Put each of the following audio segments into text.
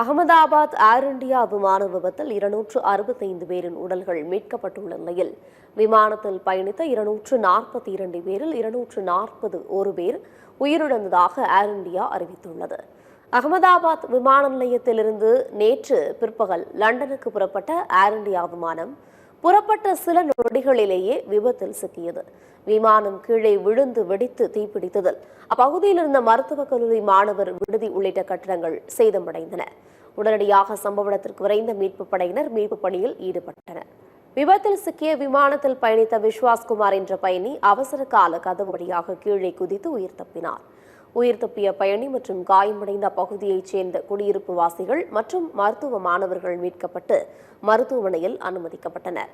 அகமதாபாத் ஏர் India விமான விபத்தில் 265 பேரின் உடல்கள் மீட்கப்பட்டுள்ள நிலையில் விமானத்தில் பயணித்த 242 பேரில் 241 பேர் உயிரிழந்ததாக ஏர் இந்தியா அறிவித்துள்ளது. அகமதாபாத் விமான நிலையத்திலிருந்து நேற்று பிற்பகல் லண்டனுக்கு புறப்பட்ட ஏர் இந்தியா விமானம் புறப்பட்ட சில நொடிகளிலேயே விபத்தில் சிக்கியது. விமானம் கீழே விழுந்து வெடித்து தீப்பிடித்ததில் அப்பகுதியில் இருந்த மருத்துவக் கல்லூரி மாணவர் விடுதி உள்ளிட்ட கட்டடங்கள் சேதமடைந்தன. உடனடியாக சம்பவ இடத்திற்கு விரைந்த மீட்புப் படையினர் மீட்புப் பணியில் ஈடுபட்டனர். விபத்தில் சிக்கிய விமானத்தில் பயணித்த விஸ்வாஸ்குமார் என்ற பயணி அவசர கால கதவு வழியாக கீழே குதித்து உயிர் தப்பினார். உயிர் தப்பிய பயணி மற்றும் காயமடைந்த பகுதியைச் சேர்ந்த குடியிருப்பு வாசிகள் மற்றும் மருத்துவ மாணவர்கள் மீட்கப்பட்டு மருத்துவமனையில் அனுமதிக்கப்பட்டனர்.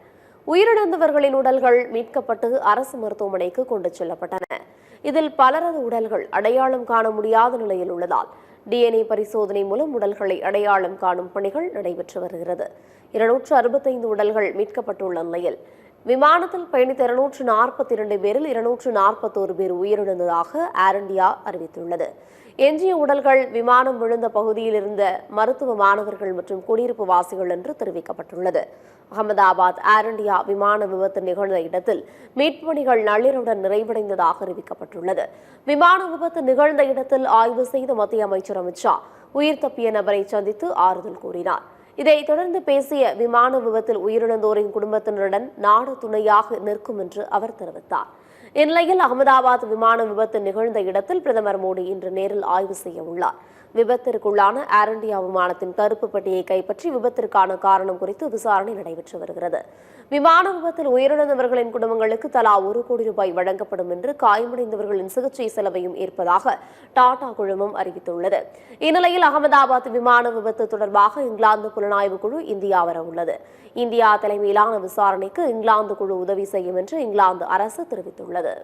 உயிரிழந்தவர்களின் உடல்கள் மீட்கப்பட்டு அரசு மருத்துவமனைக்கு கொண்டு செல்லப்பட்டன. இதில் பலரது உடல்கள் அடையாளம் காண முடியாத நிலையில் உள்ளதால் DNA பரிசோதனை மூலம் உடல்களை அடையாளம் காணும் பணிகள் நடைபெற்று வருகிறது. 265 உடல்கள் மீட்கப்பட்டுள்ள நிலையில் விமானத்தில் பயணித்த 242 பேரில் 241 பேர் உயிரிழந்ததாக ஏர் இந்தியா அறிவித்துள்ளது. எஞ்சிய உடல்கள் விமானம் விழுந்த பகுதியில் இருந்த மருத்துவ மாணவர்கள் மற்றும் குடியிருப்பு வாசிகள் என்று தெரிவிக்கப்பட்டுள்ளது. அகமதாபாத் ஏர் இந்தியா விமான விபத்து நிகழ்ந்த இடத்தில் மீட்பு பணிகள் நள்ளிரவுடன் நிறைவடைந்ததாக அறிவிக்கப்பட்டுள்ளது. விமான விபத்து நிகழ்ந்த இடத்தில் ஆய்வு செய்த மத்திய அமைச்சர் அமித் ஷா உயிர் தப்பிய நபரை சந்தித்து ஆறுதல் கூறினார். இதைத் தொடர்ந்து பேசிய விமான விபத்தில் உயிரிழந்தோரின் குடும்பத்தினருடன் நாடு துணையாக நிற்கும் என்று அவர் தெரிவித்தார். இந்நிலையில் அகமதாபாத் விமான விபத்து நிகழ்ந்த இடத்தில் பிரதமர் மோடி இன்று நேரில் ஆய்வு செய்ய உள்ளார். விபத்திற்குள்ளான ஏர் இந்தியா விமானத்தின் கருப்பு பெட்டியை கைப்பற்றி விபத்திற்கான காரணம் குறித்து விசாரணை நடைபெற்று வருகிறது. விமான விபத்தில் உயிரிழந்தவர்களின் குடும்பங்களுக்கு தலா 1 கோடி ரூபாய் வழங்கப்படும் என்று காயமடைந்தவர்களின் சிகிச்சை செலவையும் ஏற்பதாக டாடா குழுமம் அறிவித்துள்ளது. இந்நிலையில் அகமதாபாத் விமான விபத்து தொடர்பாக இங்கிலாந்து புலனாய்வு குழு இந்தியா வர உள்ளது. இந்தியா தலைமையிலான விசாரணைக்கு இங்கிலாந்து குழு உதவி செய்யும் என்று இங்கிலாந்து அரசு தெரிவித்துள்ளது.